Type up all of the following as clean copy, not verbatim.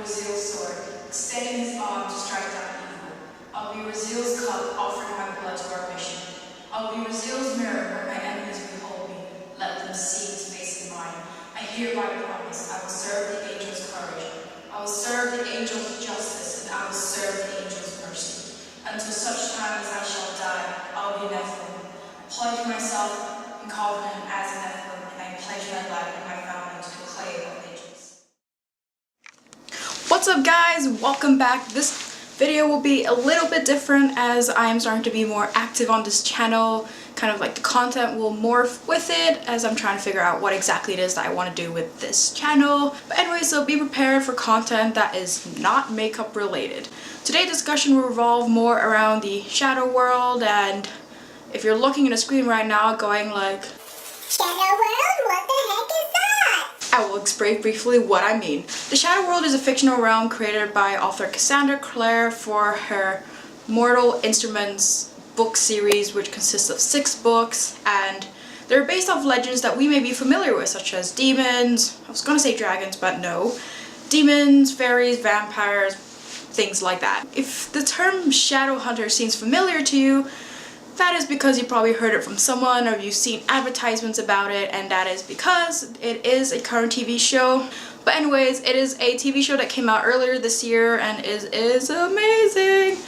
Raziel's sword, extending his arm to strike down evil. I'll be Raziel's cup, offering my blood to our mission. I'll be Raziel's mirror where my enemies behold me. Let them see his face in mine. I hereby promise I will serve the angels' courage. I will serve the angels' justice, and I will serve the angels' mercy. Until such time as I shall die, I'll be Nephilim. I pledge myself in covenant as a Nephilim, and I pledge my life and my family to the clay of allegiance. What's up, guys? Welcome back. This video will be a little bit different as I am starting to be more active on this channel. Kind of like the content will morph with it as I'm trying to figure out what exactly it is that I want to do with this channel. But anyway, so be prepared for content that is not makeup related. Today's discussion will revolve more around the shadow world, and if you're looking at a screen right now going like, Shadow world? What the heck is that? I will explain briefly what I mean. The Shadow World is a fictional realm created by author Cassandra Clare for her Mortal Instruments book series, which consists of 6 books, and they're based off legends that we may be familiar with, such as demons, I was gonna say dragons, but no, demons, fairies, vampires, things like that. If the term Shadowhunter seems familiar to you, that is because you probably heard it from someone or you've seen advertisements about it, and that is because it is a current TV show. But anyways, it is a TV show that came out earlier this year and is amazing.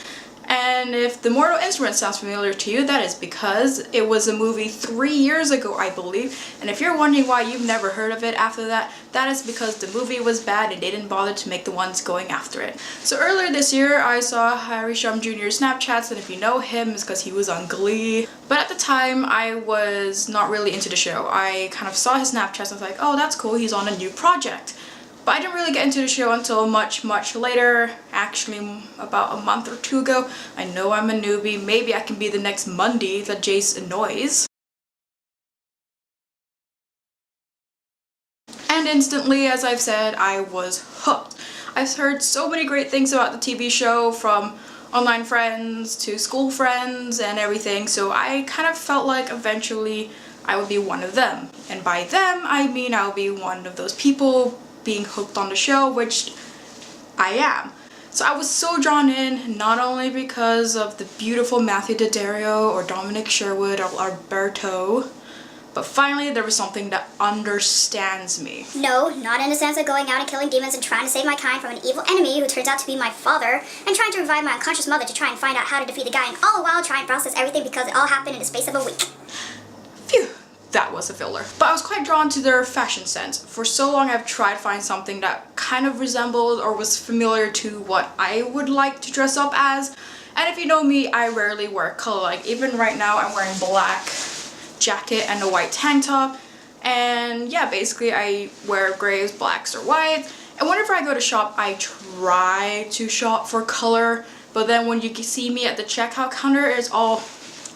And if the Mortal Instruments sounds familiar to you, that is because it was a movie 3 years ago, I believe. And if you're wondering why you've never heard of it after that, that is because the movie was bad and they didn't bother to make the ones going after it. So earlier this year, I saw Harry Shum Jr.'s Snapchats, and if you know him, it's because he was on Glee. But at the time, I was not really into the show. I kind of saw his Snapchats and was like, oh, that's cool, he's on a new project. But I didn't really get into the show until much later, actually about a month or 2 ago. I know I'm a newbie, maybe I can be the next Mundy that Jace annoys. And instantly, as I've said, I was hooked. I've heard so many great things about the TV show, from online friends to school friends and everything, so I kind of felt like eventually I would be one of them. And by them, I mean I'll be one of those people being hooked on the show, which I am. So I was so drawn in, not only because of the beautiful Matthew Daddario or Dominic Sherwood or Alberto, but finally there was something that understands me. No, not in the sense of going out and killing demons and trying to save my kind from an evil enemy who turns out to be my father, and trying to revive my unconscious mother to try and find out how to defeat the guy, and all the while try and process everything because it all happened in the space of a week. Phew. That was a filler. But I was quite drawn to their fashion sense. For so long I've tried to find something that kind of resembled or was familiar to what I would like to dress up as. And if you know me, I rarely wear color. Like even right now I'm wearing black jacket and a white tank top. And yeah, basically I wear grays, blacks, or whites. And whenever I go to shop, I try to shop for color. But then when you see me at the checkout counter, it's all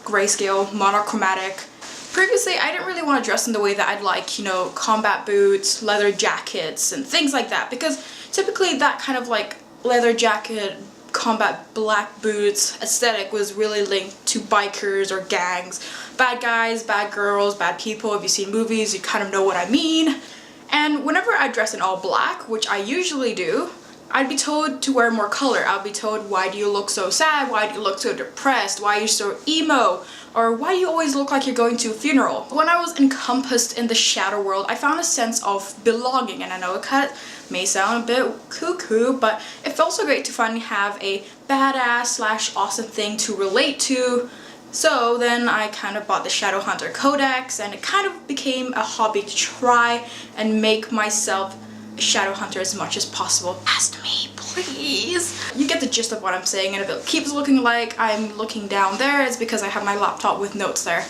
grayscale, monochromatic. Previously, I didn't really want to dress in the way that I'd like, you know, combat boots, leather jackets, and things like that, because typically that kind of like leather jacket, combat black boots aesthetic was really linked to bikers or gangs. Bad guys, bad girls, bad people. If you've seen movies, you kind of know what I mean. And whenever I dress in all black, which I usually do, I'd be told to wear more color. I'd be told, why do you look so sad? Why do you look so depressed? Why are you so emo? Or why do you always look like you're going to a funeral? When I was encompassed in the shadow world, I found a sense of belonging, and I know it may sound a bit cuckoo, but it felt so great to finally have a badass / awesome thing to relate to. So then I kind of bought the Shadowhunter Codex, and it kind of became a hobby to try and make myself a Shadowhunter as much as possible. Ask me, please. You get the gist of what I'm saying, and if it keeps looking like I'm looking down there, it's because I have my laptop with notes there.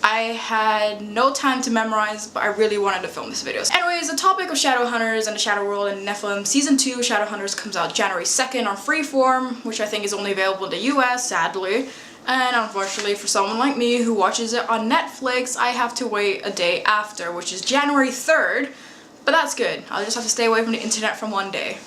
I had no time to memorize, but I really wanted to film this video. Anyways, the topic of Shadowhunters and the Shadow World and Nephilim Season 2 Shadowhunters comes out January 2nd on Freeform, which I think is only available in the US, sadly. And unfortunately for someone like me who watches it on Netflix, I have to wait a day after, which is January 3rd. But that's good. I'll just have to stay away from the internet for 1 day.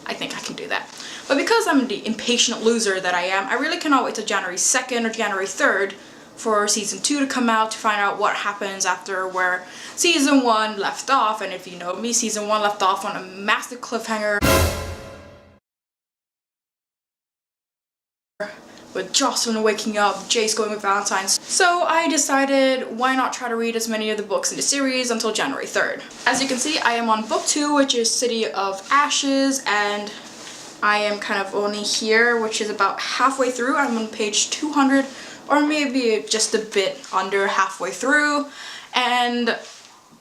I think I can do that. But because I'm the impatient loser that I am, I really cannot wait till January 2nd or January 3rd for Season 2 to come out, to find out what happens after where Season 1 left off. And if you know me, Season 1 left off on a massive cliffhanger. with Jocelyn waking up, Jace going with Valentine's. So I decided why not try to read as many of the books in the series until January 3rd. As you can see, I am on book 2, which is City of Ashes, and I am kind of only here, which is about halfway through. I'm on page 200, or maybe just a bit under halfway through.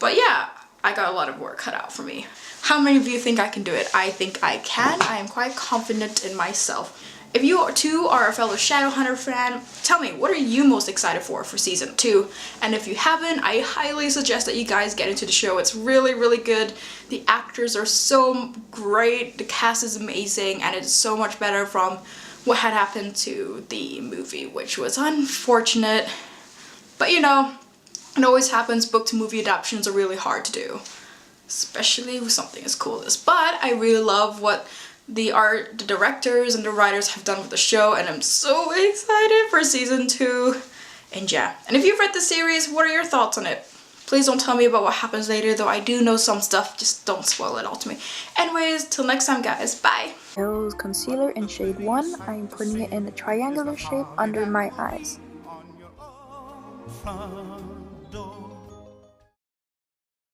But yeah, I got a lot of work cut out for me. How many of you think I can do it? I think I can. I am quite confident in myself. If you too are a fellow Shadowhunter fan, tell me, what are you most excited for season 2? And if you haven't, I highly suggest that you guys get into the show. It's really, really good. The actors are so great, the cast is amazing, and it's so much better from what had happened to the movie, which was unfortunate. But you know, it always happens, book to movie adaptations are really hard to do, especially with something as cool as this. But I really love what the directors and the writers have done with the show, and I'm so excited for season 2. And yeah, and if you've read the series, what are your thoughts on it? Please don't tell me about what happens later, though I do know some stuff, just don't spoil it all to me. Anyways, till next time guys, bye! Rose concealer in shade 1, I'm putting it in a triangular shape under my eyes.